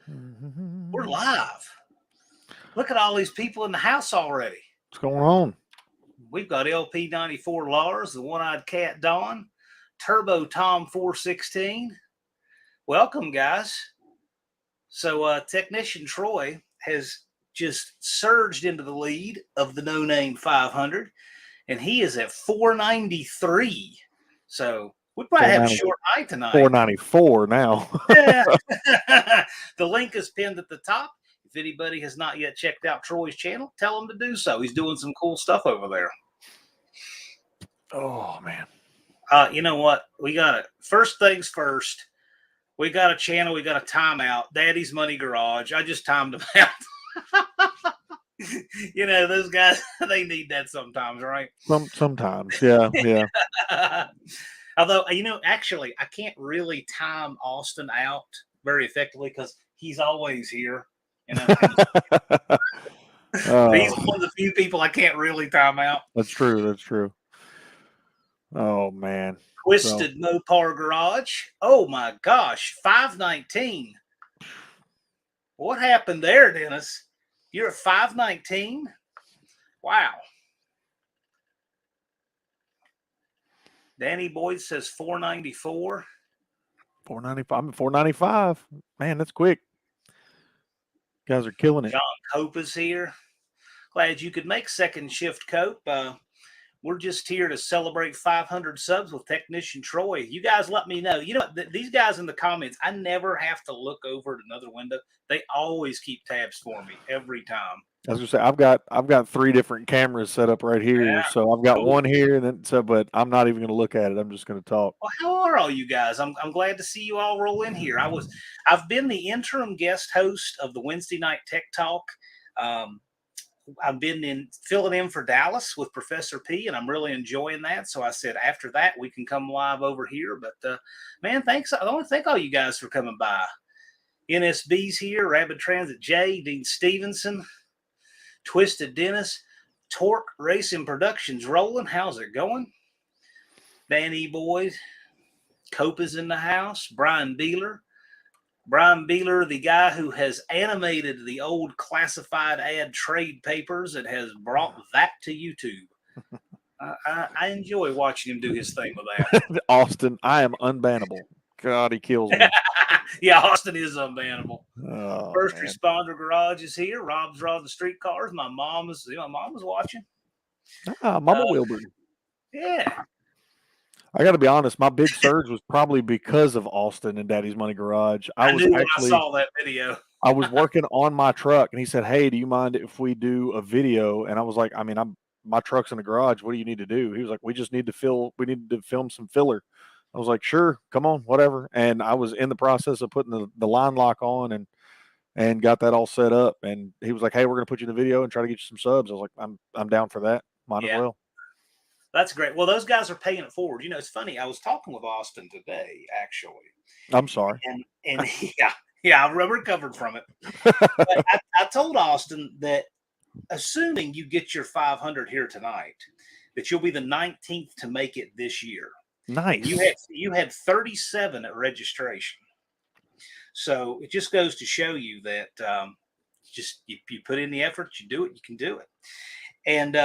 We're live. Look at all these people in the house already. What's going on? We've got LP94 Lars, the One-Eyed Cat Don, Turbo Tom 416. Welcome, guys. So Technician Troy has just surged into the lead of the No Name 500, and he is at 493. So we probably have a short night tonight. 494 now. Yeah. The link is pinned at the top. If anybody has not yet checked out Troy's channel, tell him to do so. He's doing some cool stuff over there. Oh, man. You know what? We got it. First things first. We got a channel. We got a timeout. Daddy's Money Garage. I just timed them out. You know, those guys, they need that sometimes, right? Sometimes. Yeah. Although, you know, actually, I can't really time Austin out very effectively because he's always here. You know, he's one of the few people I can't really time out. That's true. Oh, man. Twisted Mopar Garage. Oh, my gosh. 519. What happened there, Dennis? You're at 519? Wow. Danny Boyd says 494. 495. I'm at 495. Man, that's quick. You guys are killing it. John Cope is here. Glad you could make second shift, Cope. We're just here to celebrate 500 subs with Technician Troy. You guys let me know. You know, these guys in the comments, I never have to look over at another window. They always keep tabs for me every time. I was gonna say I've got 3 different cameras set up right here. Yeah. So I've got one here, and then but I'm not even gonna look at it. I'm just gonna talk. Well, how are all you guys? I'm glad to see you all roll in here. I've been the interim guest host of the Wednesday night Tech Talk. I've been filling in for Dallas with Professor P, and I'm really enjoying that. So I said after that we can come live over here. But man, thanks. I want to thank all you guys for coming by. NSB's here, Rapid Transit J, Dean Stevenson, Twisted Dennis, Torque Racing Productions rolling. How's it going? Danny Boyd, Cope is in the house. Brian Beeler, the guy who has animated the old classified ad trade papers and has brought that to YouTube. I enjoy watching him do his thing with that. Austin, I am unbannable. God, he kills me. Yeah, Austin is unbannable. Oh, First man. Responder Garage is here. Rob's drawing the streetcars. My mom is watching. Mama Wilbur. Yeah. I got to be honest. My big surge was probably because of Austin and Daddy's Money Garage. I saw that video. I was working on my truck, and he said, "Hey, do you mind if we do a video?" And I was like, "I mean, my truck's in the garage. What do you need to do?" He was like, "We just need to We need to film some filler." I was like, "Sure, come on, whatever." And I was in the process of putting the line lock on and got that all set up. And he was like, "Hey, we're gonna put you in the video and try to get you some subs." I was like, "I'm down for that. Might as well." That's great. Well, those guys are paying it forward. You know, it's funny. I was talking with Austin today, actually. I'm sorry. And yeah, I've recovered from it. But I told Austin that assuming you get your 500 here tonight, that you'll be the 19th to make it this year. Nice. You had 37 at registration. So it just goes to show you that you put in the effort, you do it, you can do it. And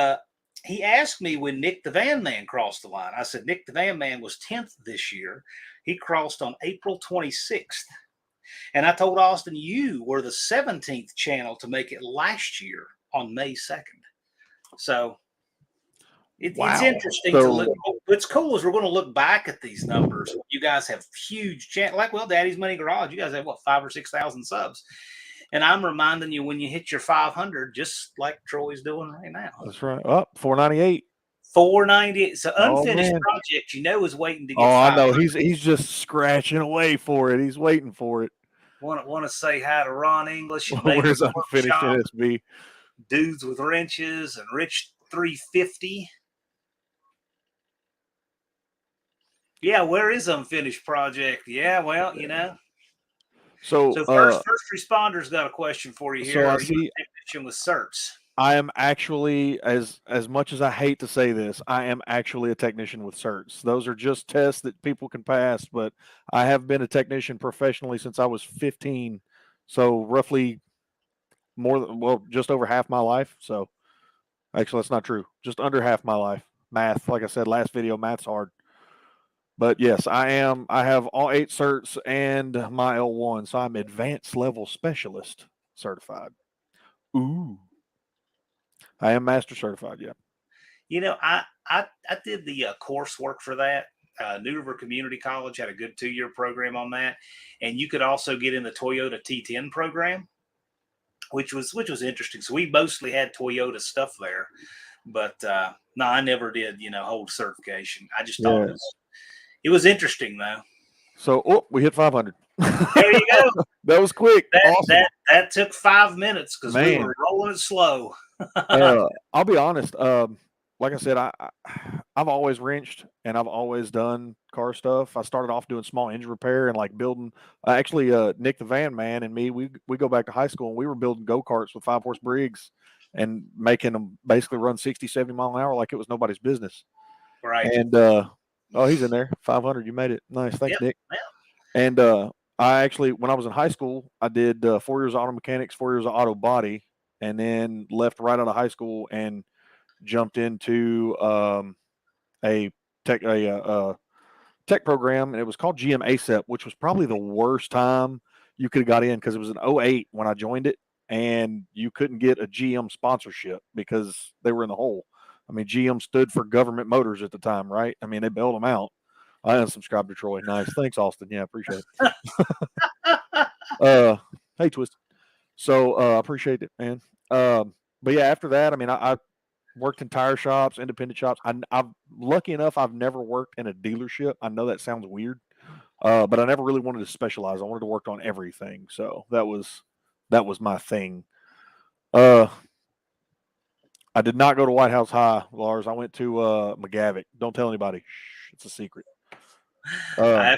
he asked me when Nick the Van Man crossed the line. I said, Nick the Van Man was 10th this year. He crossed on April 26th. And I told Austin, you were the 17th channel to make it last year on May 2nd. So it's interesting to look. What's cool is we're going to look back at these numbers. You guys have huge channel, Daddy's Money Garage. You guys have 5,000 or 6,000 subs. And I'm reminding you when you hit your 500, just like Troy's doing right now. That's right. Up 498. 498. So unfinished project, is waiting to get. I know. He's just scratching away for it. He's waiting for it. Want to say hi to Ron English. And where's unfinished NSB? Dudes with Wrenches and Rich 350. Yeah, where is unfinished project? Yeah, well, So first responders got a question for you here. So Are you a technician with certs? I am actually, as much as I hate to say this, I am actually a technician with certs. Those are just tests that people can pass, but I have been a technician professionally since I was 15. So roughly just over half my life. So actually, that's not true. Just under half my life. Math, like I said, last video, math's hard. But yes, I am. I have all 8 certs and my L1, so I'm advanced level specialist certified. Ooh, I am master certified. Yeah. You know, I did the coursework for that. New River Community College had a good 2-year program on that, and you could also get in the Toyota T10 program, which was interesting. So we mostly had Toyota stuff there, but no, I never did. Hold certification. I just thought Yeah. it was interesting though. So we hit 500. There you go. That was quick. That Awesome. that took 5 minutes because we Man. were rolling it slow. I'll be honest. Like I said, I've always wrenched and I've always done car stuff. I started off doing small engine repair and like building. Actually, Nick the Van Man and me, we go back to high school and we were building go karts with 5-horse Briggs and making them basically run 60, 70 mile an hour like it was nobody's business. Right. And he's in there. 500. You made it. Nice. Thanks, Yep. Nick. Yep. And I actually, when I was in high school, I did 4 years of auto mechanics, 4 years of auto body, and then left right out of high school and jumped into a tech tech program, and it was called GM ASEP, which was probably the worst time you could have got in because it was in 08 when I joined it, and you couldn't get a GM sponsorship because they were in the hole. I mean, GM stood for Government Motors at the time, right? I mean, they bailed them out. I unsubscribed to Troy. Nice. Thanks, Austin. Yeah, appreciate it. Hey, Twisted. So I appreciate it, man. But yeah, after that, I mean, I worked in tire shops, independent shops. I'm lucky enough I've never worked in a dealership. I know that sounds weird, but I never really wanted to specialize. I wanted to work on everything. So that was my thing. I did not go to White House High, Lars. I went to McGavick. Don't tell anybody. Shh, it's a secret. I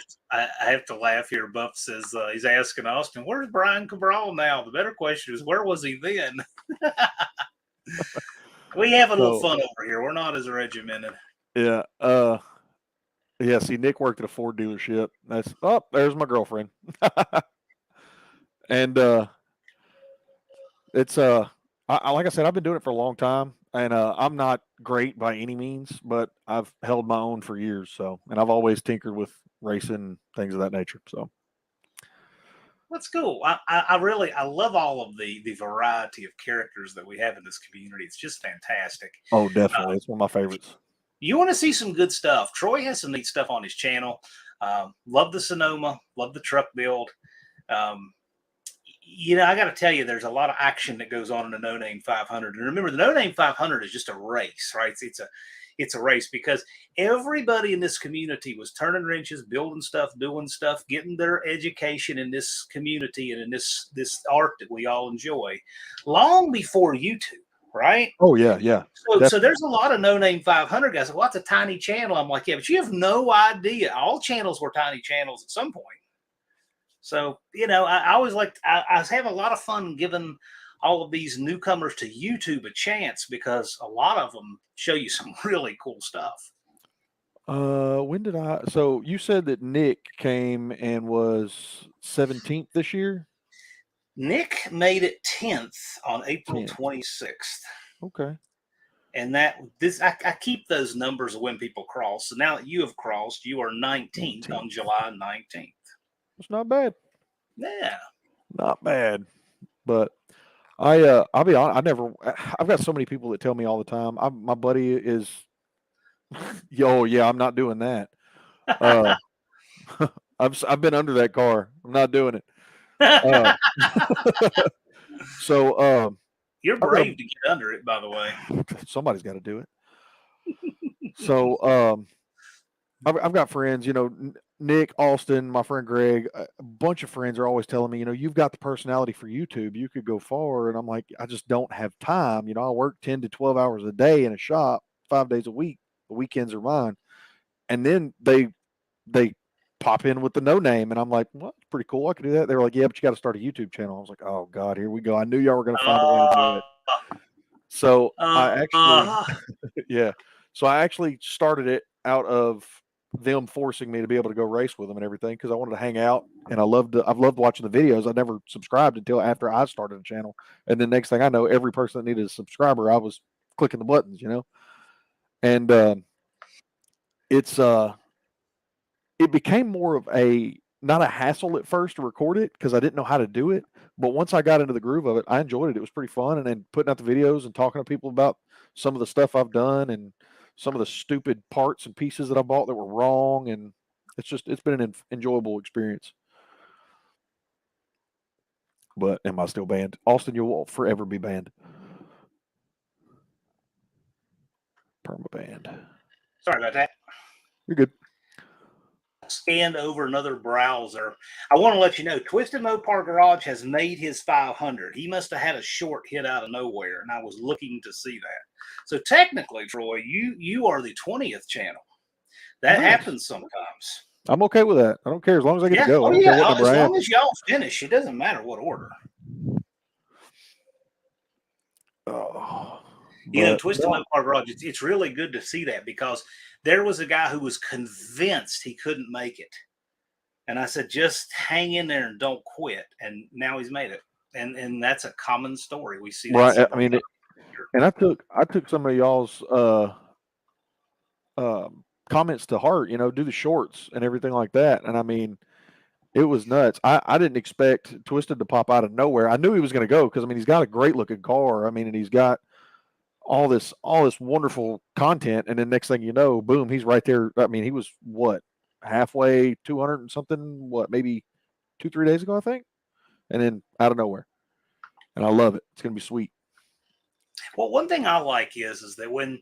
have to laugh here. Buff says he's asking Austin, "Where's Brian Cabral now?" The better question is, where was he then? We have a little fun over here. We're not as regimented. Yeah. Yeah. See, Nick worked at a Ford dealership. There's my girlfriend. And it's like I said, I've been doing it for a long time, and I'm not great by any means, but I've held my own for years. So, and I've always tinkered with racing, things of that nature. So that's cool. I love all of the variety of characters that we have in this community. It's just fantastic. Oh, definitely, it's one of my favorites. You want to see some good stuff? Troy has some neat stuff on his channel. Love the Sonoma. Love the truck build. I got to tell you, there's a lot of action that goes on in the No Name 500. And remember, the No Name 500 is just a race, right? It's a race because everybody in this community was turning wrenches, building stuff, doing stuff, getting their education in this community and in this art that we all enjoy long before YouTube, right? Oh yeah. So there's a lot of No Name 500 guys. What's a tiny channel? I'm like, yeah, but you have no idea. All channels were tiny channels at some point. So, I always I have a lot of fun giving all of these newcomers to YouTube a chance because a lot of them show you some really cool stuff. When did so you said that Nick came and was 17th this year? Nick made it 10th on April 26th. Okay. And I keep those numbers when people cross. So now that you have crossed, you are 19th on July 19th. It's not bad. Yeah. Not bad. But I'll be honest, I've got so many people that tell me all the time. My buddy is, yeah, I'm not doing that. I've been under that car. I'm not doing it. So you're brave to get under it, by the way. Somebody's got to do it. So I've got friends, Nick, Austin, my friend Greg, a bunch of friends are always telling me, you've got the personality for YouTube. You could go far. And I'm like, I just don't have time. I work 10 to 12 hours a day in a shop, 5 days a week. The weekends are mine. And then they pop in with the No Name. And I'm like, well, that's pretty cool. I could do that. They were like, yeah, but you got to start a YouTube channel. I was like, oh God, here we go. I knew y'all were going to find a way to do it. So I actually, yeah. So I actually started it out of them forcing me to be able to go race with them and everything because I wanted to hang out and I've loved watching the videos. I never subscribed until after I started the channel, and then next thing I know, every person that needed a subscriber, I was clicking the buttons, and it's it became more of a not a hassle at first to record it because I didn't know how to do it. But once I got into the groove of it, I enjoyed it. It was pretty fun. And then putting out the videos and talking to people about some of the stuff I've done and some of the stupid parts and pieces that I bought that were wrong. And it's been an enjoyable experience. But am I still banned? Austin, you will forever be banned. Perma banned. Sorry about that. You're good. Scanned over another browser. I want to let you know, Twisted Mopar Garage has made his 500. He must have had a short hit out of nowhere, and I was looking to see that. So technically, Troy, you are the 20th channel. That happens sometimes. I'm okay with that. I don't care as long as I get to go. Oh, yeah. As long as y'all finish, it doesn't matter what order. Oh, Twisted Mopar Garage, it's really good to see that because there was a guy who was convinced he couldn't make it. And I said, just hang in there and don't quit. And now he's made it. And that's a common story. We see that. Right. I mean, and I took some of y'all's comments to heart, do the shorts and everything like that. And I mean, it was nuts. I didn't expect Twisted to pop out of nowhere. I knew he was going to go because, I mean, he's got a great looking car. I mean, and he's got all this wonderful content. And then next thing you know, boom, he's right there. I mean, he was what, halfway 200 and something, maybe 2-3 days ago, I think. And then out of nowhere. And I love it. It's going to be sweet. Well, one thing I like is that when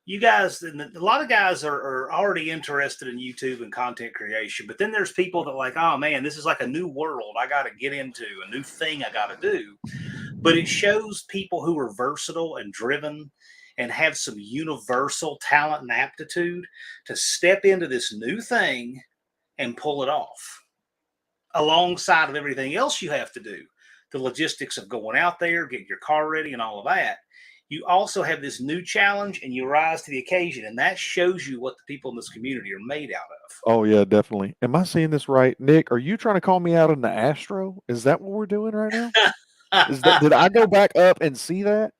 you guys, and a lot of guys are already interested in YouTube and content creation, but then there's people that like, oh man, this is like a new world I got to get into, a new thing I got to do. But it shows people who are versatile and driven and have some universal talent and aptitude to step into this new thing and pull it off alongside of everything else you have to do. The logistics of going out there, getting your car ready and all of that. You also have this new challenge and you rise to the occasion. And that shows you what the people in this community are made out of. Oh, yeah, definitely. Am I seeing this right? Nick, are you trying to call me out in the Astro? Is that what we're doing right now? Did I go back up and see that?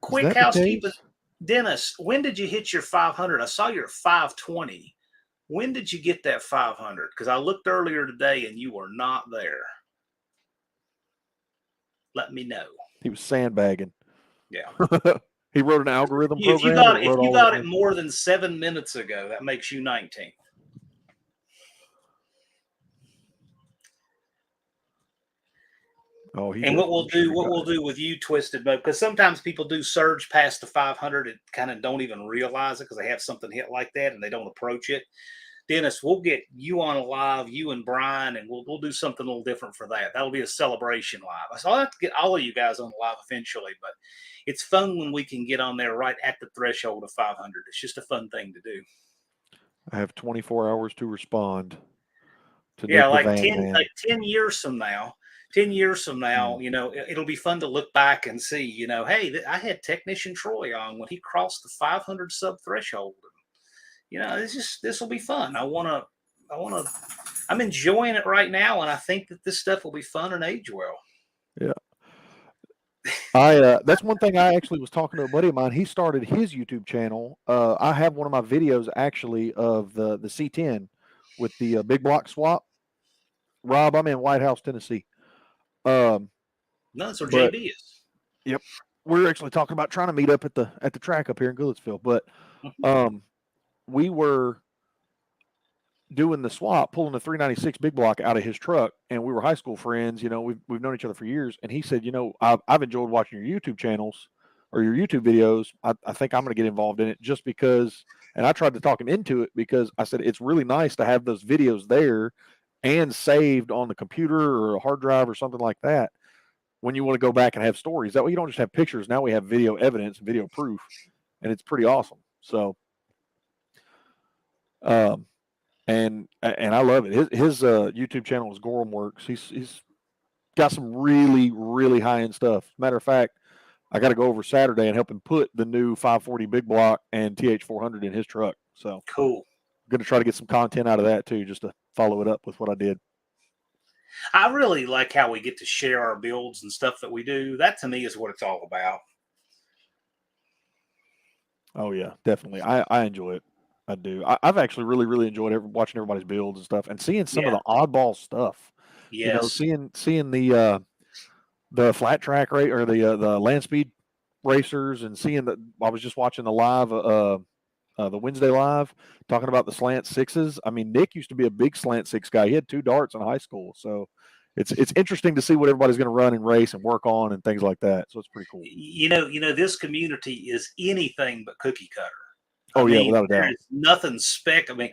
Quick housekeeping. Dennis, when did you hit your 500? I saw your 520. When did you get that 500? Because I looked earlier today and you were not there. Let me know. He was sandbagging. Yeah. He wrote an algorithm If program. you got it more than 7 minutes ago, that makes you 19. Oh, and what we'll do with you, Twisted Mo, because sometimes people do surge past the 500 and kind of don't even realize it because they have something hit like that and they don't approach it. Dennis, we'll get you on a live, you and Brian, and we'll do something a little different for that. That'll be a celebration live. So I'll have to get all of you guys on the live eventually, but it's fun when we can get on there right at the threshold of 500. It's just a fun thing to do. I have 24 hours to respond to Nick like 10 years from now. 10 years from now, it'll be fun to look back and see, hey, I had Technician Troy on when he crossed the 500 sub threshold. This will be fun. I'm enjoying it right now. And I think that this stuff will be fun and age well. Yeah. That's one thing I actually was talking to a buddy of mine. He started his YouTube channel. I have one of my videos actually of the C10 with the big block swap. Rob, I'm in White House, Tennessee. No, that's where JB is. Yep. We're actually talking about trying to meet up at the track up here in Goodlettsville, but we were doing the swap, pulling the 396 big block out of his truck, and we were high school friends. We've known each other for years, and he said, I've enjoyed watching your YouTube channels or your YouTube videos. I think I'm going to get involved in it just because. And I tried to talk him into it because I said it's really nice to have those videos there and saved on the computer or a hard drive or something like that when you want to go back and have stories. That way you don't just have pictures. Now we have video evidence and video proof, and it's pretty awesome. So, and I love it. His YouTube channel is Gorham Works. He's got some really, really high-end stuff. Matter of fact, I got to go over Saturday and help him put the new 540 big block and TH400 in his truck. So Cool. I'm going to try to get some content out of that too, just to follow it up with what I did. I really like how we get to share our builds and stuff that we do. That to me is what it's all about. Oh yeah, definitely. I enjoy it. I do. I've actually really enjoyed watching everybody's builds and stuff, and seeing some of Yeah. the oddball stuff. You know, Yes. seeing the flat track rate or the land speed racers, and seeing that. I was just watching the live the Wednesday live talking about the slant sixes. I mean, Nick used to be a big slant six guy. He had 2 darts in high school, so it's interesting to see what everybody's going to run and race and work on and things like that. So it's pretty cool. This community is anything but cookie cutter. Oh yeah, without a doubt. There's nothing I mean,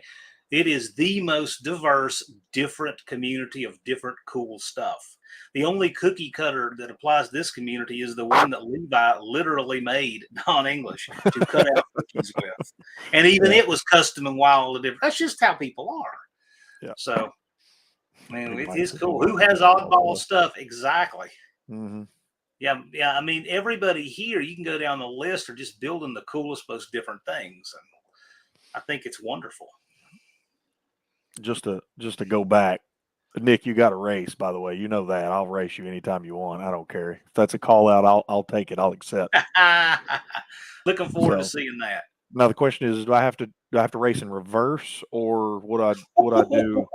it is the most diverse, different community of different cool stuff. The only cookie cutter that applies to this community is the one that Levi literally made non-English to cut out cookies with. And even it was custom and wildly different. That's just how people are. Yeah. So, man, it is cool. Who has oddball stuff? Exactly. Mm-hmm. Yeah. I mean, everybody here, you can go down the list, are just building the coolest, most different things. And I think it's wonderful. Just to go back, Nick, you got a race, by the way. You know that. I'll race you anytime you want. I don't care. If that's a call out, I'll take it. I'll accept. Looking forward to seeing that. Now the question is, do I have to race in reverse, or what I do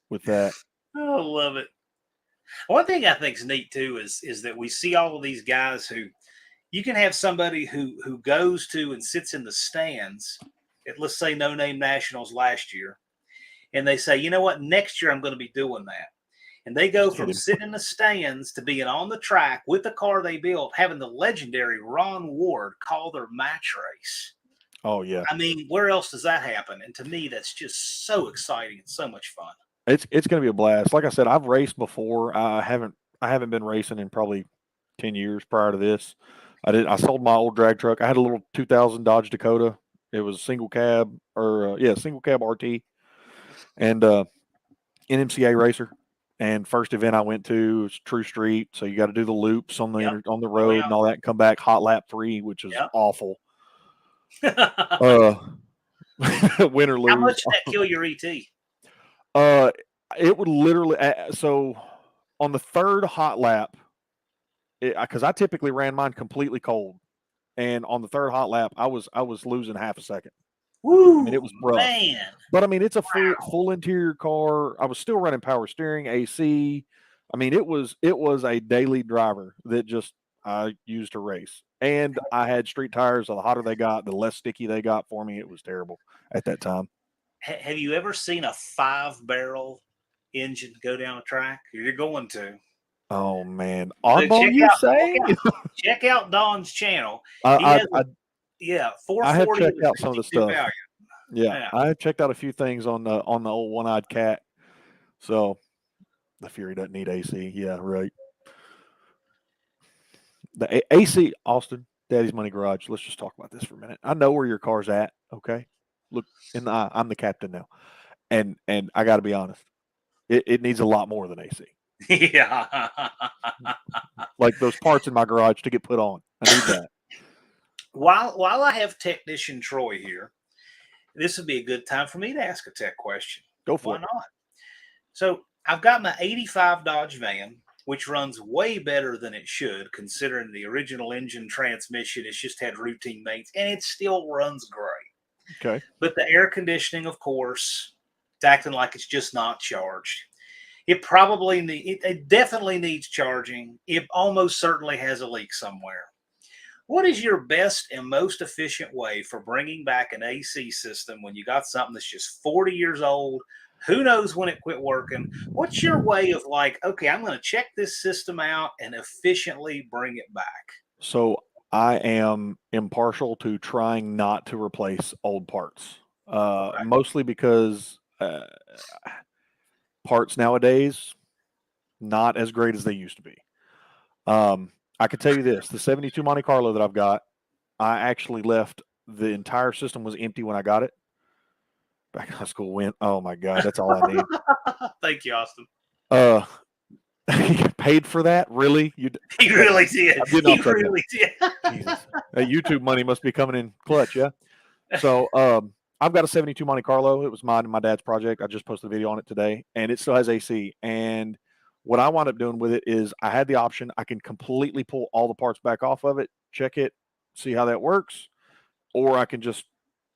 with that? I love it. One thing I think is neat too is that we see all of these guys who you can have somebody who goes to and sits in the stands at, let's say, No Name Nationals last year, and they say, you know what, next year I'm going to be doing that. And they go from sitting in the stands to being on the track with the car they built, having the legendary Ron Ward call their match race. Oh yeah. I mean, where else does that happen? And to me, that's just so exciting and so much fun. It's going to be a blast. Like I said, I've raced before. I haven't been racing in probably 10 years prior to this. I sold my old drag truck. I had a little 2000 Dodge Dakota. It was single cab RT, and NMCA racer. And first event I went to was True Street, so you got to do the loops on the road and all that, and come back hot lap 3, which is awful. Win or lose. How much did that kill your ET? It would literally. So on the third hot lap, because I typically ran mine completely cold, and on the third hot lap, I was losing half a second. Woo, I mean, it was rough. Man. But I mean, it's a full interior car. I was still running power steering, AC. I mean, it was a daily driver that just I used to race. And I had street tires. So the hotter they got, the less sticky they got for me. It was terrible at that time. Have you ever seen a 5-barrel engine go down a track? You're going to. Oh man, oddball, you say? Check out Don's channel. I 440. I have checked out some of the stuff. Value. Yeah, I have checked out a few things on the old one-eyed cat. So the Fury doesn't need AC. Yeah, right. The AC, Austin, Daddy's Money Garage. Let's just talk about this for a minute. I know where your car's at. Okay, look in the eye. I'm the captain now, and I got to be honest, it needs a lot more than AC. Yeah, like those parts in my garage to get put on. I need that. While I have technician Troy here, this would be a good time for me to ask a tech question. Go for it. Why not? So I've got my 85 Dodge van, which runs way better than it should, considering the original engine transmission. It's just had routine maintenance, and it still runs great. Okay. But the air conditioning, of course, it's acting like it's just not charged. It definitely needs charging. It almost certainly has a leak somewhere. What is your best and most efficient way for bringing back an AC system when you got something that's just 40 years old? Who knows when it quit working? What's your way of like, okay, I'm going to check this system out and efficiently bring it back? So I am impartial to trying not to replace old parts, mostly because parts nowadays not as great as they used to be. I could tell you this, the 72 Monte Carlo that I've got, I actually left the entire system was empty when I got it. Back in high school went, oh my God, that's all I need. Thank you, Austin. You paid for that? Really? He really did. He really did. Jesus. That YouTube money must be coming in clutch, yeah? So I've got a 72 Monte Carlo. It was mine and my dad's project. I just posted a video on it today, and it still has AC. And what I wound up doing with it is I had the option. I can completely pull all the parts back off of it, check it, see how that works, or I can just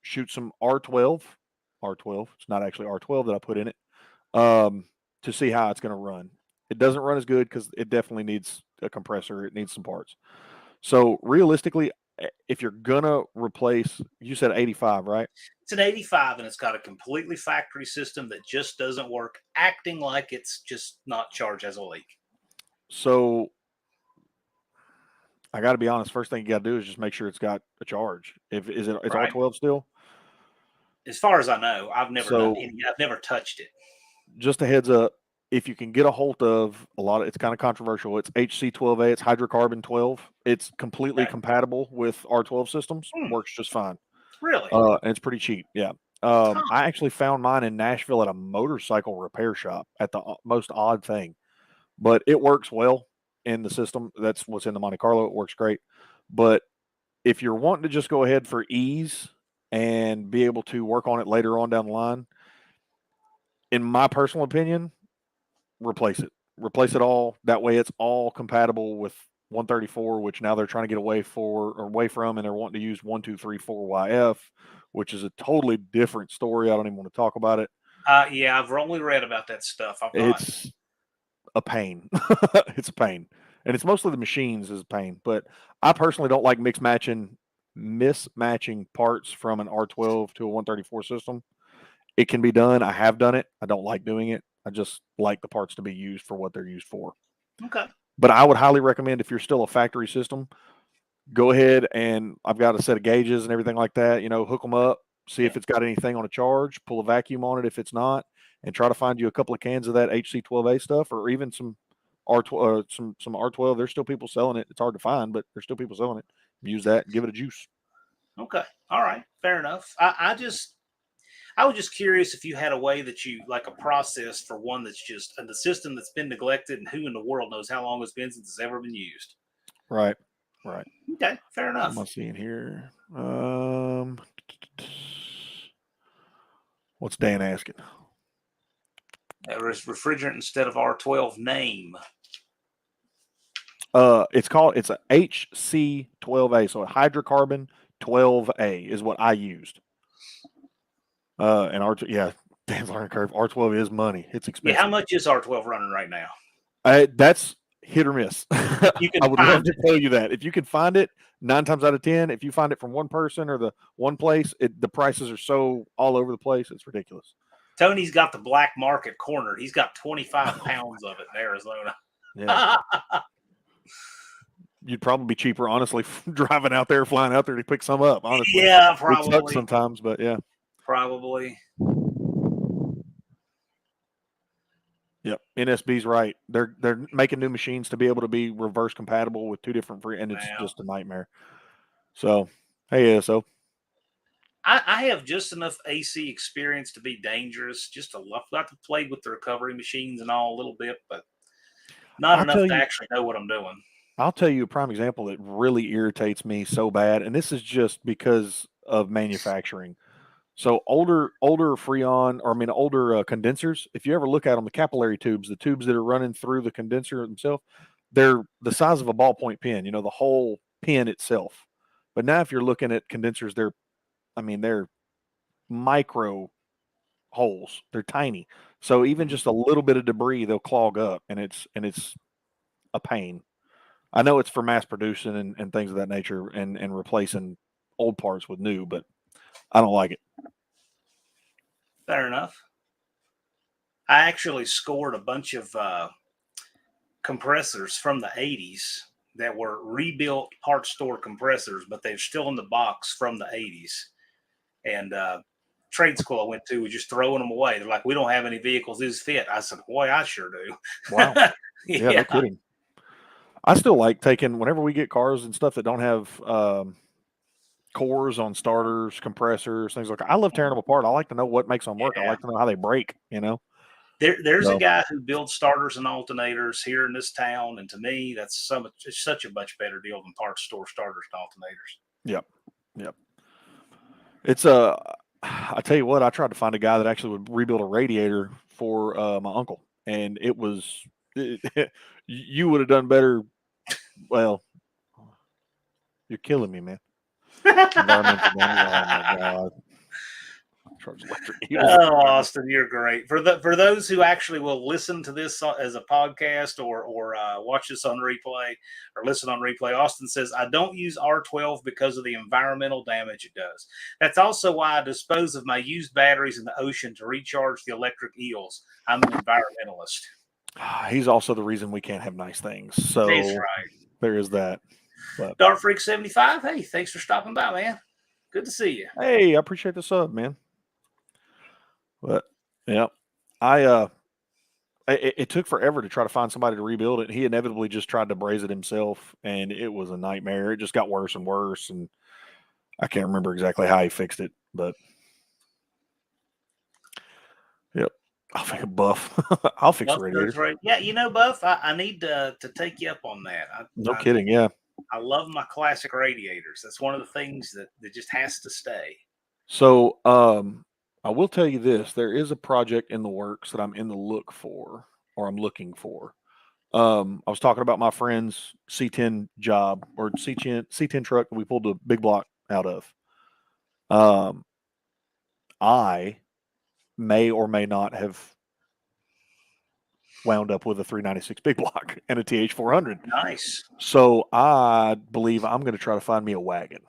shoot some R12. R12. It's not actually R12 that I put in it, to see how it's going to run. It doesn't run as good because it definitely needs a compressor. It needs some parts. So realistically, if you're gonna replace, you said 85, right? It's an 85 and it's got a completely factory system that just doesn't work, acting like it's just not charged as a leak. So I got to be honest. First thing you got to do is just make sure it's got a charge. If is it it's Right. R12 still. As far as I know, I've never done So any, I've never touched it. just a heads up, if you can get a hold of a lot of, it's kind of controversial. It's HC12A. It's hydrocarbon 12. It's completely Okay. compatible with R12 systems. Hmm, Works just fine. really? And it's pretty cheap. Yeah. Huh. I actually found mine in Nashville at a motorcycle repair shop at the most odd thing, but it works well in the system. That's what's in the Monte Carlo. It works great. But if you're wanting to just go ahead for ease and be able to work on it later on down the line, in my personal opinion, replace it. Replace it all. That way it's all compatible with 134, which now they're trying to get away from, and they're wanting to use 1234YF, which is a totally different story. I don't even want to talk about it. Yeah, I've only read about that stuff. I've not. It's a pain. It's a pain. And it's mostly the machines is a pain. But I personally don't like mismatching parts from an R12 to a 134 system. It can be done. I have done it. I don't like doing it. I just like the parts to be used for what they're used for. Okay. But I would highly recommend, if you're still a factory system, go ahead, and I've got a set of gauges and everything like that, hook them up, see Yeah. if it's got anything on a charge, pull a vacuum on it if it's not, and try to find you a couple of cans of that HC12A stuff, or even some R12, some R12. There's still people selling it. It's hard to find, but there's still people selling it. Use that and give it a juice. Okay. All right. Fair enough. I was just curious if you had a way that you like a process for one that's just the system that's been neglected and who in the world knows how long it's been since it's ever been used. Right. Right. Okay. Fair What am enough. I seeing here? What's Dan asking? There is refrigerant instead of R12 name. It's a HC12A, so a hydrocarbon 12A is what I used. And R2, yeah, Dan's learning curve. R12 is money. It's Yeah. How expensive. much is R12 running right now? That's hit or miss. You can I would love find to it. tell you that. If you can find it, 9 times out of 10, if you find it from one person or the one place, the prices are so all over the place, it's ridiculous. Tony's got the black market cornered. He's got 25 pounds of it in Arizona. Yeah. You'd probably be cheaper, honestly, driving out there, flying out there to pick some up, honestly. Yeah, It sucks probably. sometimes, but yeah. Probably. Yep, NSB's right. They're making new machines to be able to be reverse compatible with two different and it's Wow. just a nightmare. So, hey, ASO. I have just enough AC experience to be dangerous. Just got to play with the recovery machines and all a little bit, but not I'll enough tell to you, actually know what I'm doing. I'll tell you a prime example that really irritates me so bad, and this is just because of manufacturing. So older Freon, or I mean older condensers. If you ever look at them, the capillary tubes, the tubes that are running through the condenser themselves, they're the size of a ballpoint pen. The whole pen itself. But now, if you're looking at condensers, they're micro holes. They're tiny. So even Mhm. just a little bit of debris, they'll clog up, and it's a pain. I know it's for mass producing and things of that nature, and replacing old parts with new, but I don't like it. Fair enough. I actually scored a bunch of compressors from the 80s that were rebuilt parts store compressors, but they're still in the box from the 80s. And trade school I went to was just throwing them away. They're like, we don't have any vehicles this fit. I said, boy, I sure do. Wow. Yeah, no Yeah. kidding. I still like taking, whenever we get cars and stuff that don't have cores on starters, compressors, things like that. I love tearing them apart. I like to know what makes them work. I Yeah. like to know how they break. There's a So, guy who builds starters and alternators here in this town, and to me, it's such a much better deal than parts store starters and alternators. yep. Yep. It's I tell you what, I tried to find a guy that actually would rebuild a radiator for my uncle, and it was you would have done better. Well, you're killing me, man. Environmental damage. Oh my god. Charge electric eels. Oh, Austin, you're great. For those who actually will listen to this as a podcast or watch this on replay or listen on replay, Austin says, I don't use R12 because of the environmental damage it does. That's also why I dispose of my used batteries in the ocean to recharge the electric eels. I'm an environmentalist. He's also the reason we can't have nice things. So That's right. there is that. But Dart Freak 75. Hey, thanks for stopping by, man. Good to see you. hey, I appreciate the sub, man. But yeah, it took forever to try to find somebody to rebuild it. He inevitably just tried to braze it himself, and it was a nightmare. It just got worse and worse, and I can't remember exactly how he fixed it, but yep. I'll fix a Buff. I'll fix the radiator. Right. Yeah, Buff, I need to take you up on that. No kidding. Yeah. I love my classic radiators. That's one of the things that just has to stay. So, I will tell you this: there is a project in the works that I'm in the look for, or I'm looking for. I was talking about my friend's C10 job or C10 truck that we pulled the big block out of. I may or may not have wound up with a 396 big block and a TH400. Nice. So I believe I'm going to try to find me a wagon.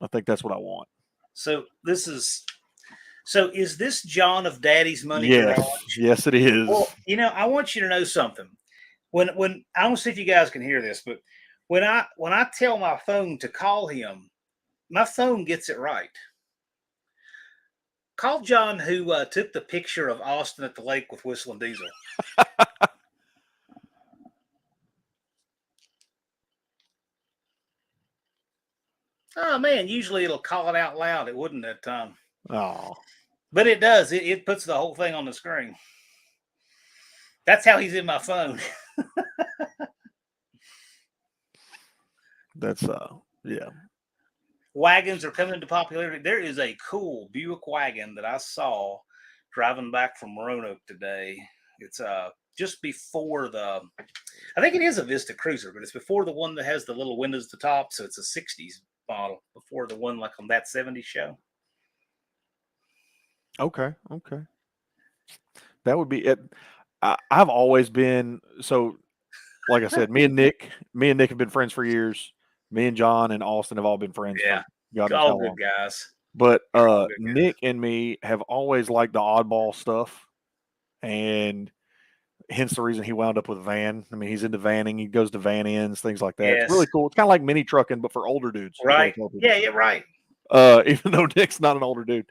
I think that's what I want. So is this John of Daddy's Money Yes, Garage? yes, it is. Well, I want you to know something. When I don't see if you guys can hear this, but when I tell my phone to call him, my phone gets it right. Call John, who took the picture of Austin at the lake with Whistling Diesel. Oh man, usually it'll call it out loud. It wouldn't that time. Oh, but it does. It puts the whole thing on the screen. That's how he's in my phone. That's yeah. Wagons are coming into popularity. There is a cool Buick wagon that I saw driving back from Roanoke today. It's just before I think it is a Vista Cruiser, but it's before the one that has the little windows at the top. So it's a 60s model before the one like on That 70s Show. Okay. That would be it. I've always been so. Like I said, me and Nick have been friends for years. Me and John and Austin have all been friends. Yeah, God all good guys. But Nick and me have always liked the oddball stuff, and hence the reason he wound up with a van. I mean, he's into vanning. He goes to van ins, things like that. Yes. It's really cool. It's kind of like mini trucking, but for older dudes. Right. Yeah, right. Even though Nick's not an older dude.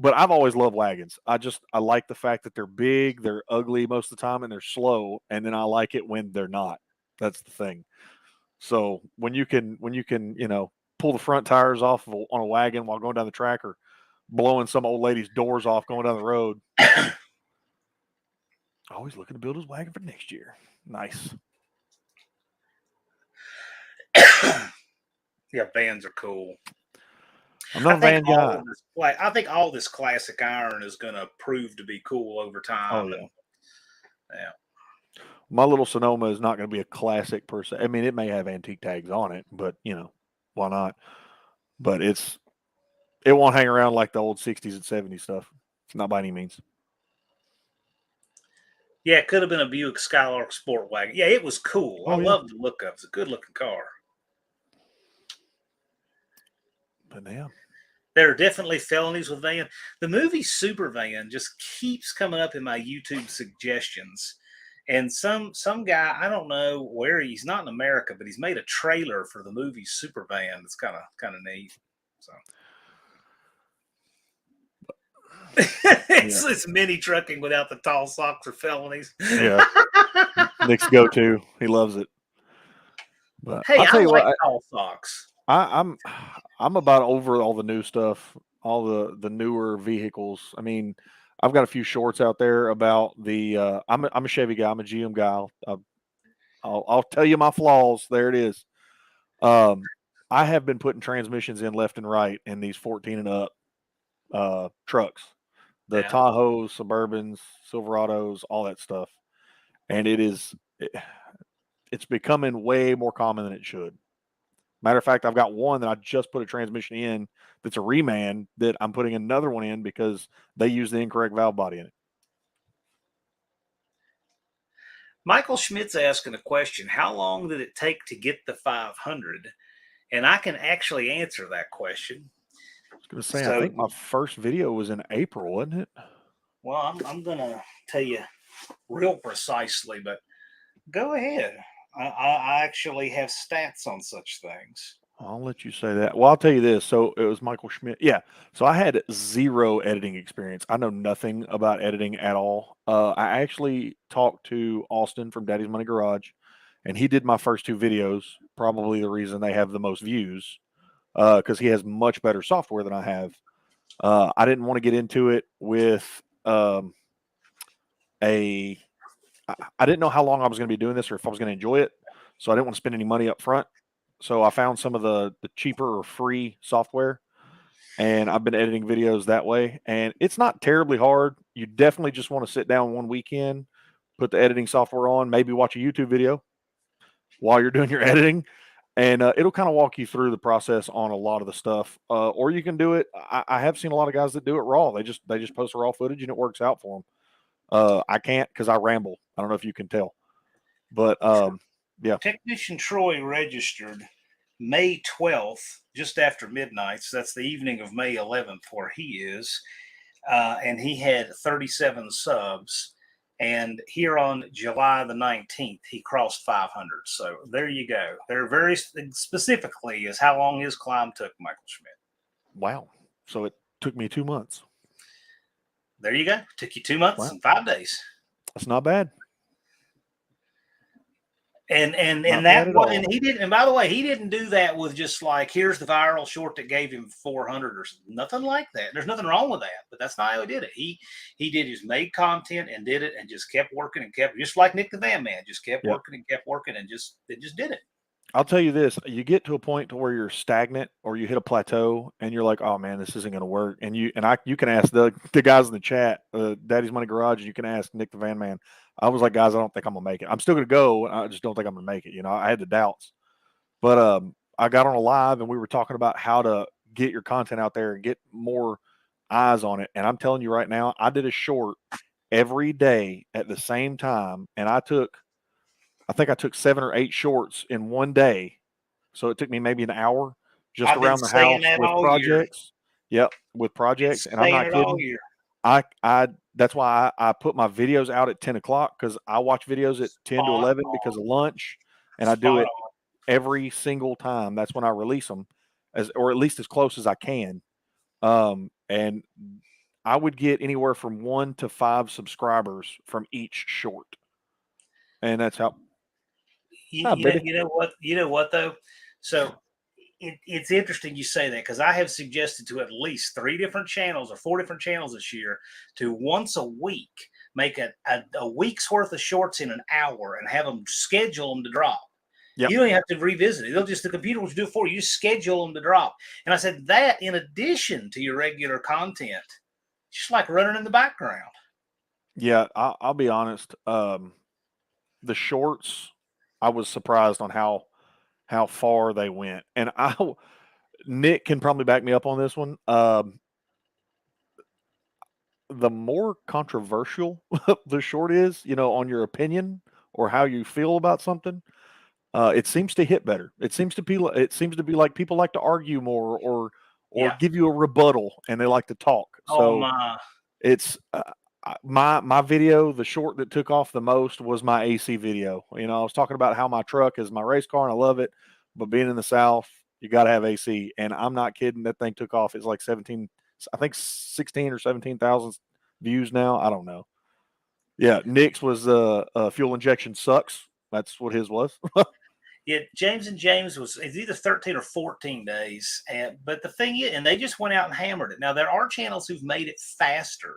But I've always loved wagons. I like the fact that they're big, they're ugly most of the time, and they're slow. And then I like it when they're not. That's the thing. So when you can, pull the front tires off on a wagon while going down the track or blowing some old lady's doors off going down the road. Always looking to build his wagon for next year. Nice. Yeah, vans are cool. I'm not a van guy. I think all this classic iron is going to prove to be cool over time. Oh, yeah. My little Sonoma is not going to be a classic per se. I mean, it may have antique tags on it, but why not? But it won't hang around like the old 60s and 70s stuff. It's not by any means. Yeah, it could have been a Buick Skylark Sport Wagon. Yeah, it was cool. I love the look of it. It's a good looking car. But yeah. There are definitely felonies with van. The movie Super Van just keeps coming up in my YouTube suggestions. And some guy, I don't know where he's not in America, but he's made a trailer for the movie Super Van. It's kind of neat. So it's mini trucking without the tall socks or felonies. Yeah, Nick's go-to. He loves it. But hey, I like tall socks. I'm about over all the new stuff, all the newer vehicles. I mean, I've got a few shorts out there about the. I'm a Chevy guy. I'm a GM guy. I'll tell you my flaws. There it is. I have been putting transmissions in left and right in these 14 and up trucks, the Yeah. Tahoes, Suburbans, Silverados, all that stuff, and it's becoming way more common than it should. Matter of fact, I've got one that I just put a transmission in that's a reman that I'm putting another one in because they use the incorrect valve body in it. Michael Schmidt's asking a question. How long did it take to get the 500? And I can actually answer that question. I was going to say, I So, think my first video was in April, wasn't it? well, I'm going to tell you real precisely, but go ahead. I actually have stats on such things. I'll let you say that. Well, I'll tell you this. So it was Michael Schmidt. Yeah. So I had zero editing experience. I know nothing about editing at all. I actually talked to Austin from Daddy's Money Garage, and he did my first two videos. Probably the reason they have the most views, because he has much better software than I have. I didn't want to get into it with I didn't know how long I was going to be doing this or if I was going to enjoy it. So I didn't want to spend any money up front. So I found some of the cheaper or free software, and I've been editing videos that way. And it's not terribly hard. You definitely just want to sit down one weekend, put the editing software on, maybe watch a YouTube video while you're doing your editing, and it'll kind of walk you through the process on a lot of the stuff. Or you can do it. I have seen a lot of guys that do it raw. They just post raw footage and it works out for them. I can't because I ramble. I don't know if you can tell, but yeah. Technician Troy registered May 12th, just after midnight. So that's the evening of May 11th, where he is. And he had 37 subs. And here on July the 19th, he crossed 500. So there you go. There very specifically is how long his climb took, Michael Schmidt. Wow. So it took me 2 months. There you go. Took you 2 months and 5 days. That's not bad. And he didn't. And by the way, he didn't do that with just like, here's the viral short that gave him 400 or nothing like that. There's nothing wrong with that, but that's not how he did it. He did his made content and did it and just kept working and kept, just like Nick the Van Man, just kept working and kept working and just did it. I'll tell you this: you get to a point to where you're stagnant or you hit a plateau, and you're like, "Oh man, this isn't going to work." And you can ask the guys in the chat, Daddy's Money Garage, and you can ask Nick the Van Man. I was like, guys, I don't think I'm gonna make it. I'm still gonna go. I just don't think I'm gonna make it. I had the doubts, but I got on a live and we were talking about how to get your content out there and get more eyes on it. And I'm telling you right now, I did a short every day at the same time, and I think I took 7 or 8 shorts in one day. So it took me maybe an hour just around the house with projects. Yep, with projects. And I'm not kidding. That's why I put my videos out at 10 o'clock, because I watch videos at 10 to 11 because of lunch, and I do it every single time. That's when I release them, or at least as close as I can. And I would get anywhere from 1 to 5 subscribers from each short, and that's how. You know what though? So it's interesting you say that, because I have suggested to at least 3 different channels or 4 different channels this year to once a week make a week's worth of shorts in an hour and have them schedule them to drop. Yep. You don't even have to revisit it. The computer will do it for you. You schedule them to drop. And I said that in addition to your regular content, just like running in the background. Yeah, I'll be honest. The shorts, I was surprised on how far they went. And Nick can probably back me up on this one. The more controversial the short is, on your opinion or how you feel about something, it seems to hit better. It seems to be like people like to argue more or give you a rebuttal, and they like to talk. So it's my video, the short that took off the most was my AC video. I was talking about how my truck is my race car and I love it, but being in the South, you got to have AC. And I'm not kidding. That thing took off. It's like 16 or 17,000 views now. I don't know. Yeah. Nick's was fuel injection sucks. That's what his was. Yeah, James and James it's either 13 or 14 days. But the thing is, and they just went out and hammered it. Now, there are channels who've made it faster.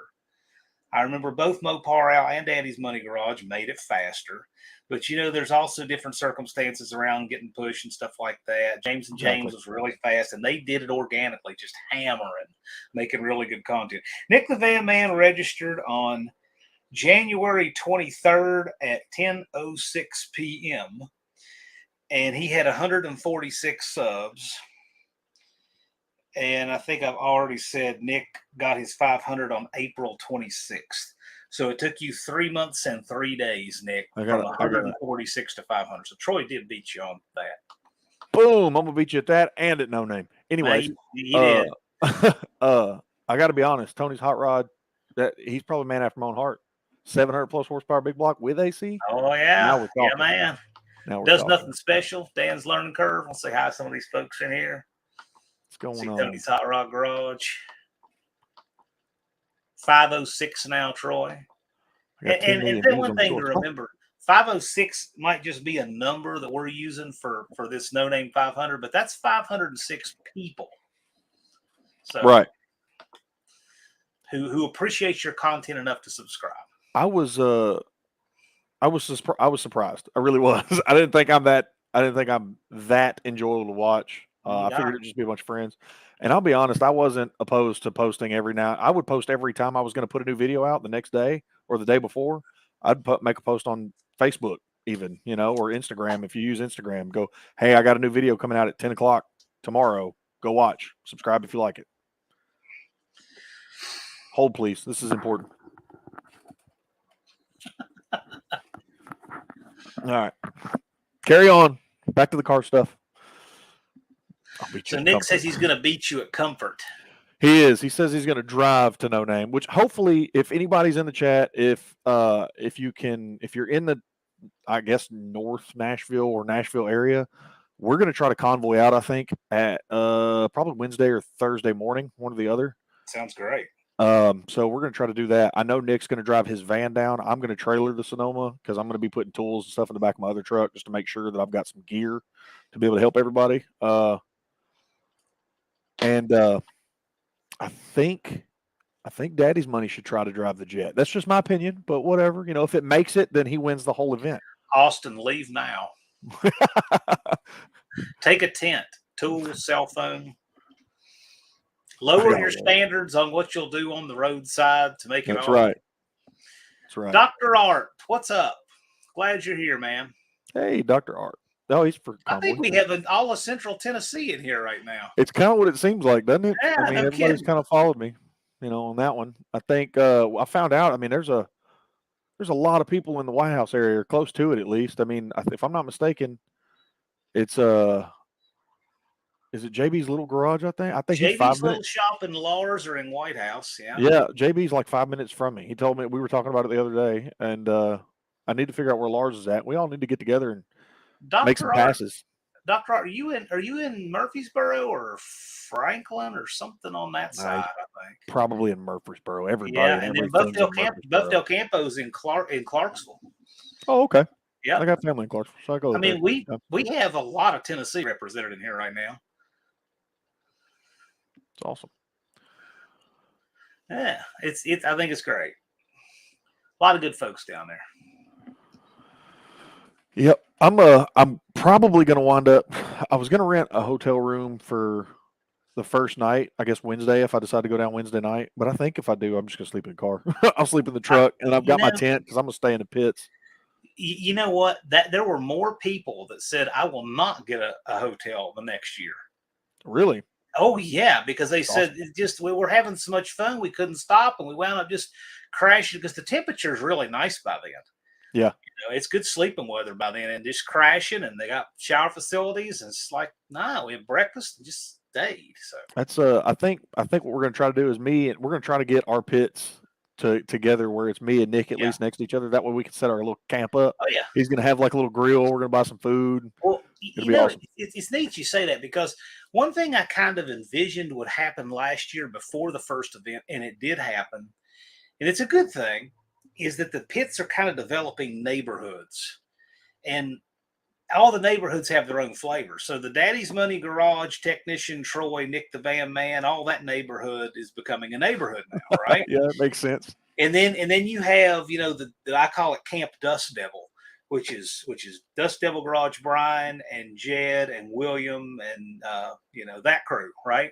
I remember both Mopar Out and Daddy's Money Garage made it faster. But there's also different circumstances around getting push and stuff like that. James and Exactly. James was really fast, and they did it organically, just hammering, making really good content. Nick the Van Man registered on January 23rd at 10:06 p.m. and he had 146 subs. And I think I've already said Nick got his 500 on April 26th. So it took you 3 months and 3 days, Nick, from 146 to 500. So Troy did beat you on that. Boom! I'm gonna beat you at that and at No Name. Anyways, he did. I got to be honest. Tony's hot rod, that he's probably a man after my own heart. 700 plus horsepower big block with AC. Oh yeah, now we're talking. Yeah, man. Now we're Does talking. Nothing special. Dan's learning curve. I'll say hi to some of these folks in here. What's going See on? Tony's Hot Rod Garage. 506 now, Troy. And then one thing to remember, 506 might just be a number that we're using for this No Name 500, but that's 506 people. So right. Who appreciate your content enough to subscribe. I was surprised. I really was. I didn't think I'm that enjoyable to watch. I figured it'd just be a bunch of friends. And I'll be honest, I wasn't opposed to posting every now. I would post every time I was going to put a new video out the next day or the day before. I'd make a post on Facebook even, or Instagram. If you use Instagram, go, hey, I got a new video coming out at 10 o'clock tomorrow. Go watch. Subscribe if you like it. Hold, please. This is important. All right. Carry on. Back to the car stuff. So Nick says he's going to beat you at Comfort. He is. He says he's going to drive to No Name, which hopefully, if anybody's in the chat, if you're in the, I guess, North Nashville or Nashville area, we're going to try to convoy out, I think, at probably Wednesday or Thursday morning, one or the other. Sounds great. So we're going to try to do that. I know Nick's going to drive his van down. I'm going to trailer the Sonoma because I'm going to be putting tools and stuff in the back of my other truck just to make sure that I've got some gear to be able to help everybody. And I think Daddy's Money should try to drive the jet. That's just my opinion, but whatever. If it makes it, then he wins the whole event. Austin, leave now. Take a tent, tools, cell phone. Lower your standards on what you'll do on the roadside to make it That's all. Right. That's right. Dr. Art, what's up? Glad you're here, man. Hey, Dr. Art. Oh, he's for I think we have all of Central Tennessee in here right now. It's kind of what it seems like, doesn't it? Yeah, everybody's kind of followed me, on that one. I think I found out. There's a lot of people in the White House area, or close to it at least. If I'm not mistaken, it's is it JB's Little Garage? I think JB's Little Shop in Lars or in White House. Yeah. Yeah, JB's like 5 minutes from me. He told me, we were talking about it the other day, and I need to figure out where Lars is at. We all need to get together and make some passes. Dr. Art, are you in Murfreesboro or Franklin or something on that side? I think probably in Murfreesboro. Everybody, yeah, and then Buff Campo's in Clarksville. Oh, okay. Yeah, I got family in Clarksville, so I go. We have a lot of Tennessee represented in here right now. It's awesome. Yeah, it's. I think it's great. A lot of good folks down there. Yep, I'm probably going to wind up. I was going to rent a hotel room for the first night, I guess Wednesday, if I decide to go down Wednesday night. But I think if I do, I'm just going to sleep in the car. I'll sleep in the truck, and I've got my tent because I'm going to stay in the pits. You know what? There were more people that said I will not get a hotel the next year. Really? Oh yeah, because they said we were having so much fun we couldn't stop, and we wound up just crashing because the temperature is really nice by then. Yeah, it's good sleeping weather by then, and just crashing, and they got shower facilities, and it's like, we have breakfast and just stayed. So that's I think what we're going to try to do is we're going to try to get our pits together where it's me and Nick at least next to each other. That way we can set our little camp up. Oh yeah, he's going to have like a little grill. We're going to buy some food. Well, awesome. It's neat you say that, because one thing I kind of envisioned would happen last year before the first event, and it did happen, and it's a good thing, is that the pits are kind of developing neighborhoods, and all the neighborhoods have their own flavor. So the Daddy's Money Garage, Technician Troy, Nick the Van Man, all that neighborhood is becoming a neighborhood now, right? Yeah, that makes sense. And then you have, the I call it Camp Dust Devil, which is Dust Devil Garage Brian and Jed and William and that crew, right?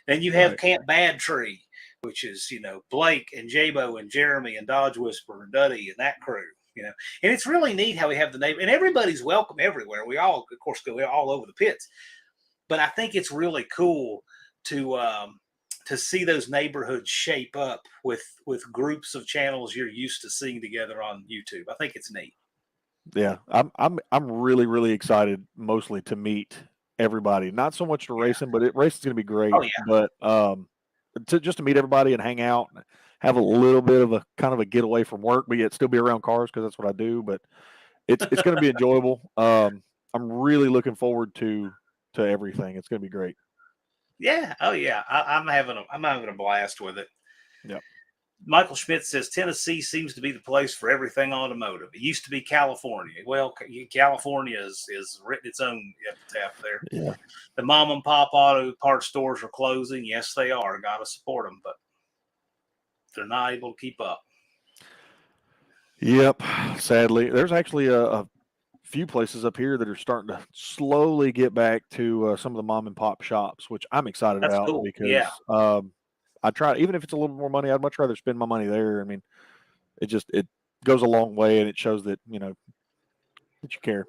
Then you have Right. Camp Bad Tree, which is Blake and Jabo and Jeremy and Dodge Whisper and Duddy and that crew. And it's really neat how we have the name, and everybody's welcome everywhere. We all, of course, go all over the pits, but I think it's really cool to see those neighborhoods shape up with groups of channels you're used to seeing together on YouTube. I think it's neat. Yeah, I'm really really excited mostly to meet everybody. Not so much to Yeah. racing, but racing's going to be great. Oh yeah. But to meet everybody and hang out, and have a little bit of a kind of a getaway from work, but yet still be around cars because that's what I do. But it's going to be enjoyable. I'm really looking forward to everything. It's going to be great. Yeah. Oh yeah. I'm having a blast with it. Yeah. Michael Schmidt says Tennessee seems to be the place for everything automotive. It used to be California. Well, California is written its own epitaph there. Yeah. The mom and pop auto parts stores are closing. Yes, they are. Got to support them, but they're not able to keep up. Yep. Sadly, there's actually a few places up here that are starting to slowly get back to some of the mom and pop shops, which I'm excited That's about cool. because Yeah. I try, even if it's a little bit more money, I'd much rather spend my money there. I mean, it goes a long way, and it shows that that you care.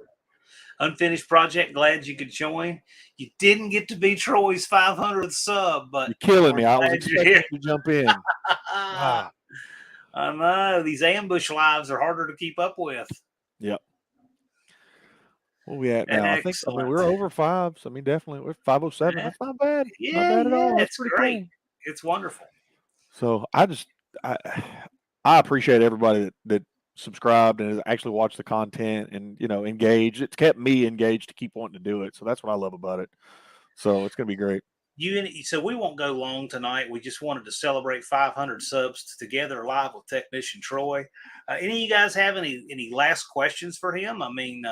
Unfinished project. Glad you could join. You didn't get to be Troy's 500th sub, but You're killing me. I was glad you're expecting here. you to jump in. Ah, I know these ambush lives are harder to keep up with. yep. Where we at now? I mean, Excellent. we're over 5. So I mean, definitely we're 507. Yeah, That's not bad. Not yeah, bad at all. That's it's pretty great. cool. It's wonderful. So I I appreciate everybody that subscribed and has actually watched the content and engaged. It's kept me engaged to keep wanting to do it. So that's what I love about it. So it's gonna be great. So we won't go long tonight. We just wanted to celebrate 500 subs together live with Technician Troy. Any of you guys have any last questions for him? I mean,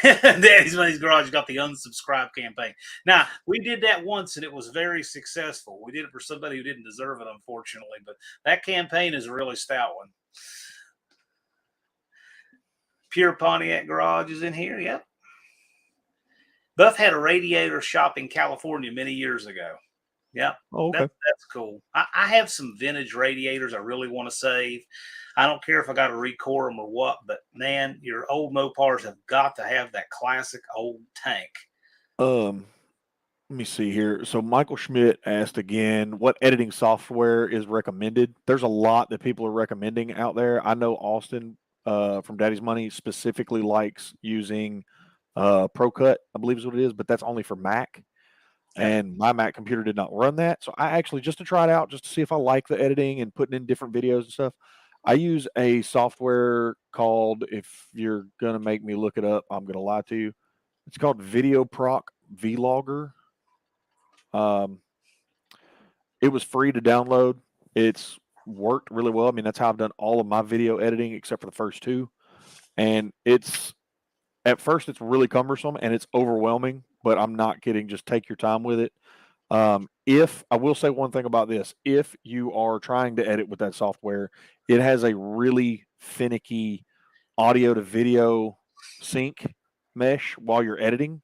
Daddy's Money's Garage got the unsubscribe campaign. Now, we did that once and it was very successful. We did it for somebody who didn't deserve it, unfortunately, but that campaign is a really stout one. Pure Pontiac Garage is in here. Yep. Buff had a radiator shop in California many years ago. Yeah, Oh, okay. that's cool. I have some vintage radiators I really want to save. I don't care if I got to recore them or what, but man, your old Mopars have got to have that classic old tank. Let me see here. So Michael Schmidt asked again, what editing software is recommended? There's a lot that people are recommending out there. I know Austin from Daddy's Money specifically likes using ProCut, I believe is what it is, but that's only for Mac. And my Mac computer did not run that. So I actually, just to try it out, just to see if I like the editing and putting in different videos and stuff, I use a software called, if you're going to make me look it up, I'm going to lie to you. It's called VideoProc Vlogger. It was free to download. It's worked really well. I mean, that's how I've done all of my video editing except for the first 2. And at first it's really cumbersome and it's overwhelming, but I'm not kidding. Just take your time with it. If I will say one thing about this, if you are trying to edit with that software, it has a really finicky audio to video sync mesh while you're editing.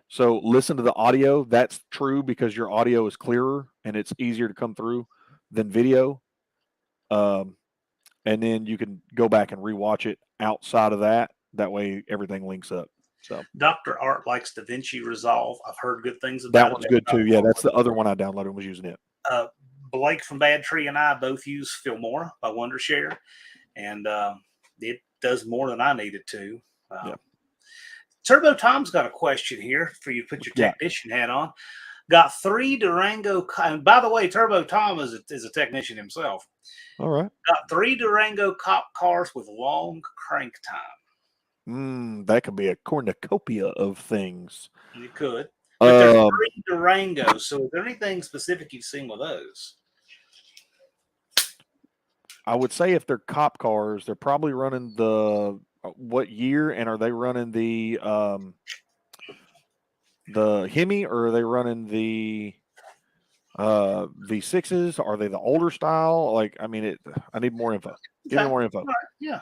So listen to the audio. That's true because your audio is clearer and it's easier to come through than video. And then you can go back and rewatch it outside of that. That way everything links up. So Dr. Art likes DaVinci Resolve. I've heard good things about that one's good too. Yeah, that's the other one I downloaded and was using it. Blake from Bad Tree and I both use Filmora by Wondershare, and it does more than I need it to. Yeah. Turbo Tom's got a question here for you to put your technician hat on. Got 3 Durango. And by the way, Turbo Tom is a technician himself. All right. Got 3 Durango cop cars with long crank time. That could be a cornucopia of things. You could. But there's 3 Durangos. So is there anything specific you've seen with those? I would say if they're cop cars, they're probably running the what year, and are they running the Hemi, or are they running the V6s? Are they the older style? Like, I mean, I need more info. Give me Okay. more info. All right. Yeah.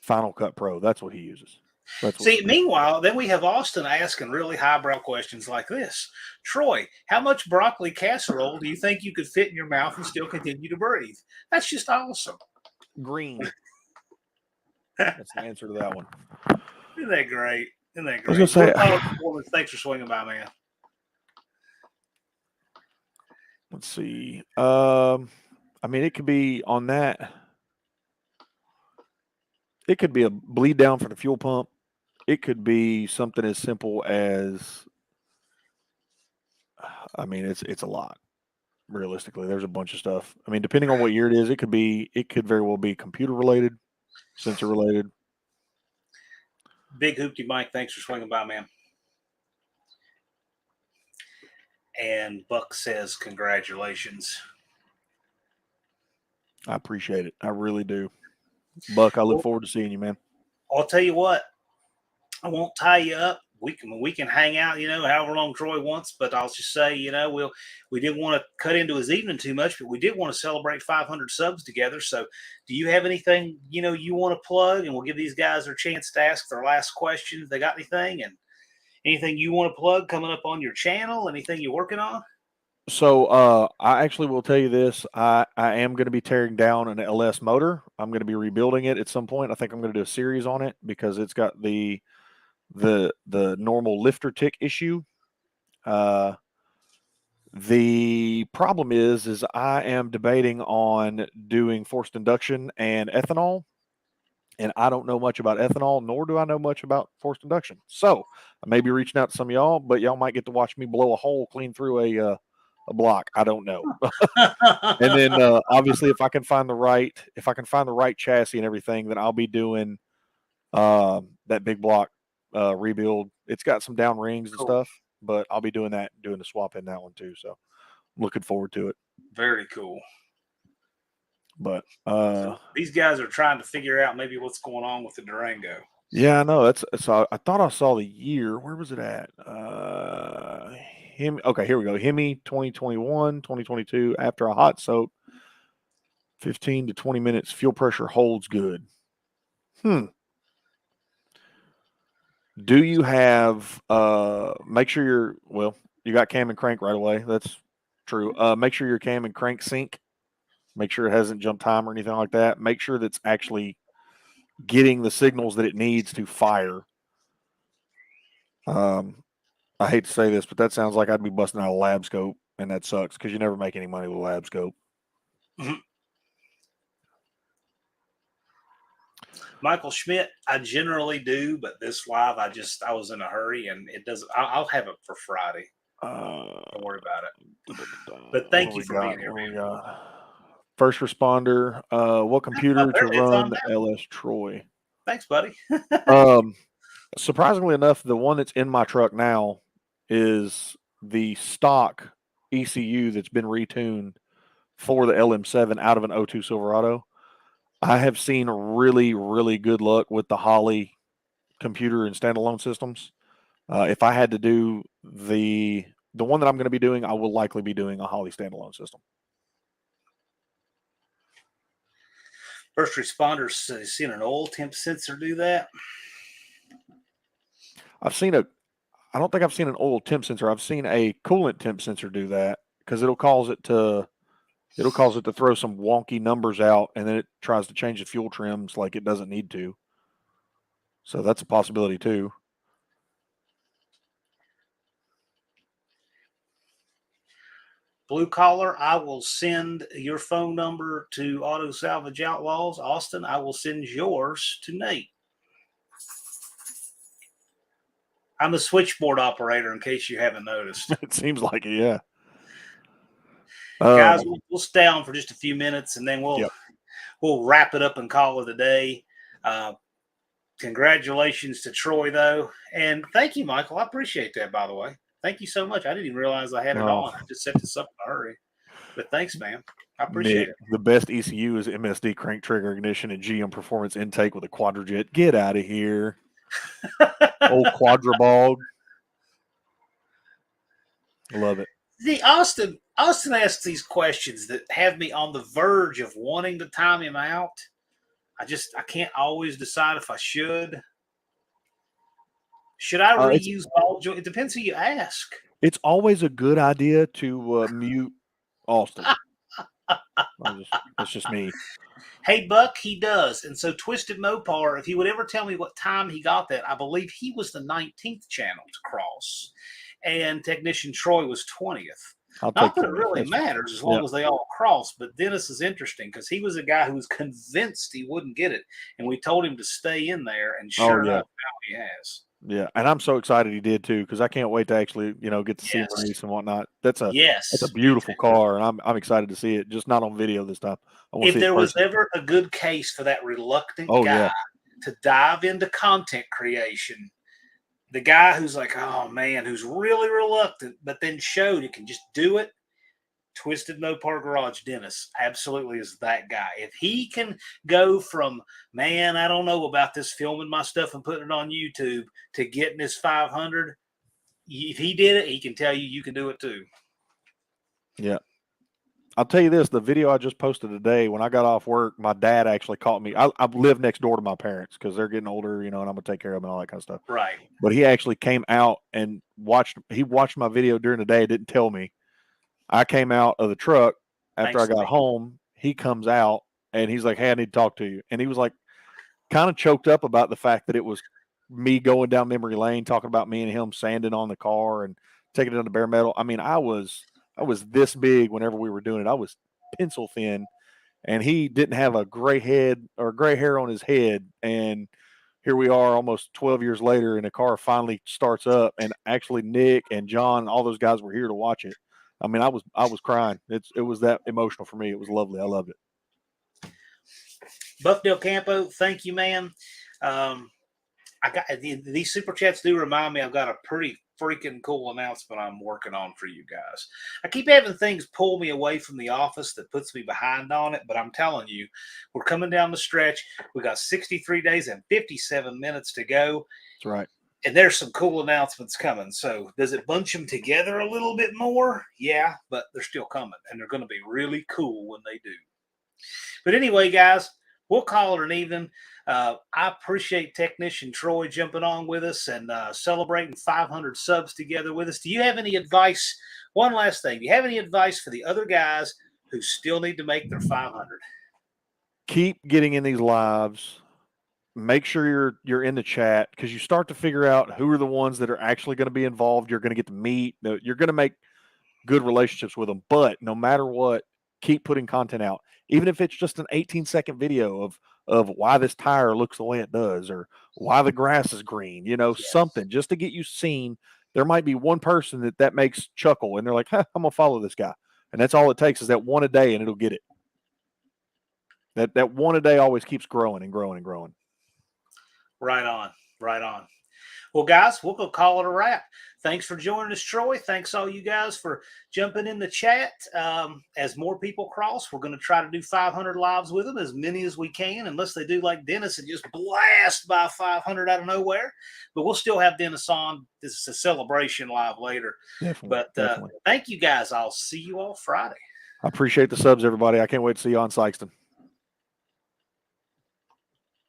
Final Cut Pro. That's what he uses. See, meanwhile, then we have Austin asking really highbrow questions like this. Troy, how much broccoli casserole do you think you could fit in your mouth and still continue to breathe? That's just awesome. green. That's the answer to that one. Isn't that great? Isn't that I was great? gonna say, Blue Collar Performance, thanks for swinging by, man. let's see. I mean, it could be on that. It could be a bleed down for the fuel pump. It could be something as simple as, I mean, it's a lot. Realistically, there's a bunch of stuff. I mean, depending on what year it is, it could very well be computer related, sensor related. Big Hoopty Mike, thanks for swinging by, man. And Buck says, congratulations. I appreciate it. I really do. Buck, I look forward to seeing you, man. I'll tell you what, I won't tie you up. We can hang out, however long Troy wants. But I'll just say, we didn't want to cut into his evening too much, but we did want to celebrate 500 subs together. So, do you have anything you want to plug? And we'll give these guys their chance to ask their last questions. They got anything? And anything you want to plug coming up on your channel? Anything you're working on? So I actually will tell you this. I am going to be tearing down an LS motor. I'm going to be rebuilding it at some point. I think I'm going to do a series on it because it's got the normal lifter tick issue. The problem is I am debating on doing forced induction and ethanol, and I don't know much about ethanol, nor do I know much about forced induction. So I may be reaching out to some of y'all, but y'all might get to watch me blow a hole clean through a block. I don't know. And then obviously, if I can find the right chassis and everything, then I'll be doing that big block rebuild. It's got some down rings and stuff, but I'll be doing the swap in that one too. So I'm looking forward to it. Very cool. But so these guys are trying to figure out maybe what's going on with the Durango. Yeah, I know. So I thought I saw the year. Where was it at? Okay, here we go. Hemi 2021, 2022. After a hot soak, 15 to 20 minutes, fuel pressure holds good. Do you have make sure you got cam and crank right away. That's true. Make sure your cam and crank sync. Make sure it hasn't jumped time or anything like that. Make sure that's actually getting the signals that it needs to fire. I hate to say this, but that sounds like I'd be busting out a lab scope, and that sucks because you never make any money with a lab scope. Mm-hmm. Michael Schmidt, I generally do, but this live, I was in a hurry, and it doesn't. I'll have it for Friday. Don't worry about it. But thank you for being here, man. First responder, what computer to run the LS Troy? Thanks, buddy. Surprisingly enough, the one that's in my truck now is the stock ECU that's been retuned for the LM7 out of an O2 Silverado. I have seen really, really good luck with the Holley computer and standalone systems. If I had to do the one that I'm going to be doing, I will likely be doing a Holley standalone system. First responders seen an oil temp sensor do that. I don't think I've seen an oil temp sensor. I've seen a coolant temp sensor do that because it'll cause it to throw some wonky numbers out, and then it tries to change the fuel trims like it doesn't need to. So that's a possibility too. Blue Collar, I will send your phone number to Auto Salvage Outlaws. Austin, I will send yours to Nate. I'm a switchboard operator, in case you haven't noticed. It seems like it, yeah. Guys, we'll stay on for just a few minutes, and then we'll wrap it up and call it a day. Congratulations to Troy, though. And thank you, Michael. I appreciate that, by the way. Thank you so much. I didn't even realize I had it on. I just set this up in a hurry. But thanks, man. I appreciate it. The best ECU is MSD crank trigger ignition and GM performance intake with a quadrajet. Get out of here. Old quadrabog. I love it. See, Austin asks these questions that have me on the verge of wanting to time him out. I can't always decide if I should. Should I It's reuse ball joint? It depends who you ask. it's always a good idea to mute Austin. That's just me. Hey, Buck, he does. And so Twisted Mopar, if he would ever tell me what time he got that, I believe he was the 19th channel to cross. And Technician Troy was 20th. I'll Not take that it 20th. really That's matters as long yeah. as they all cross, but Dennis is interesting because he was a guy who was convinced he wouldn't get it. And we told him to stay in there, and sure yeah. enough, now he has. Yeah, and I'm so excited he did too because I can't wait to actually, get to see him Yes. race and whatnot. That's a Yes. beautiful car, and I'm excited to see it. Just not on video this time. I want If to see it there was personally. ever a good case for that reluctant Oh, guy yeah. to dive into content creation, the guy who's like, oh man, who's really reluctant, but then showed he can just do it. Twisted Mopar Garage Dennis absolutely is that guy. If he can go from, man, I don't know about this filming my stuff and putting it on YouTube to getting his 500, if he did it, he can tell you you can do it too. Yeah. I'll tell you this, the video I just posted today, when I got off work, my dad actually caught me. I live next door to my parents because they're getting older, and I'm going to take care of them and all that kind of stuff. Right. But he actually came out and watched my video during the day, didn't tell me. I came out of the truck after I got home. He comes out and he's like, hey, I need to talk to you. And he was like kind of choked up about the fact that it was me going down memory lane, talking about me and him sanding on the car and taking it down to bare metal. I mean, I was this big whenever we were doing it. I was pencil thin, and he didn't have a gray head or gray hair on his head. And here we are almost 12 years later, and the car finally starts up, and actually Nick and John, all those guys were here to watch it. I mean, I was crying. It was that emotional for me. It was lovely. I loved it. Buckdale Campo, thank you, man. I got these super chats do remind me I've got a pretty freaking cool announcement I'm working on for you guys. I keep having things pull me away from the office that puts me behind on it, but I'm telling you, we're coming down the stretch. We got 63 days and 57 minutes to go. That's right. And there's some cool announcements coming. So does it bunch them together a little bit more? Yeah, but they're still coming, and they're going to be really cool when they do. But anyway, guys, we'll call it an evening. I appreciate Technician Troy jumping on with us and celebrating 500 subs together with us. Do you have any advice? One last thing. Do you have any advice for the other guys who still need to make their 500? Keep getting in these lives. Make sure you're in the chat, because you start to figure out who are the ones that are actually going to be involved. You're going to get to meet. You're going to make good relationships with them. But no matter what, keep putting content out, even if it's just an 18-second video of why this tire looks the way it does, or why the grass is green. Yes. Something just to get you seen. There might be one person that makes chuckle, and they're like, I'm gonna follow this guy, and that's all it takes is that one a day, and it'll get it. That one a day always keeps growing and growing and growing. Right on. Right on. Well, guys, we'll go call it a wrap. Thanks for joining us, Troy. Thanks all you guys for jumping in the chat. As more people cross, we're going to try to do 500 lives with them, as many as we can, unless they do like Dennis and just blast by 500 out of nowhere. But we'll still have Dennis on. This is a celebration live later. Definitely. Thank you guys. I'll see you all Friday. I appreciate the subs, everybody. I can't wait to see you on Sykeston.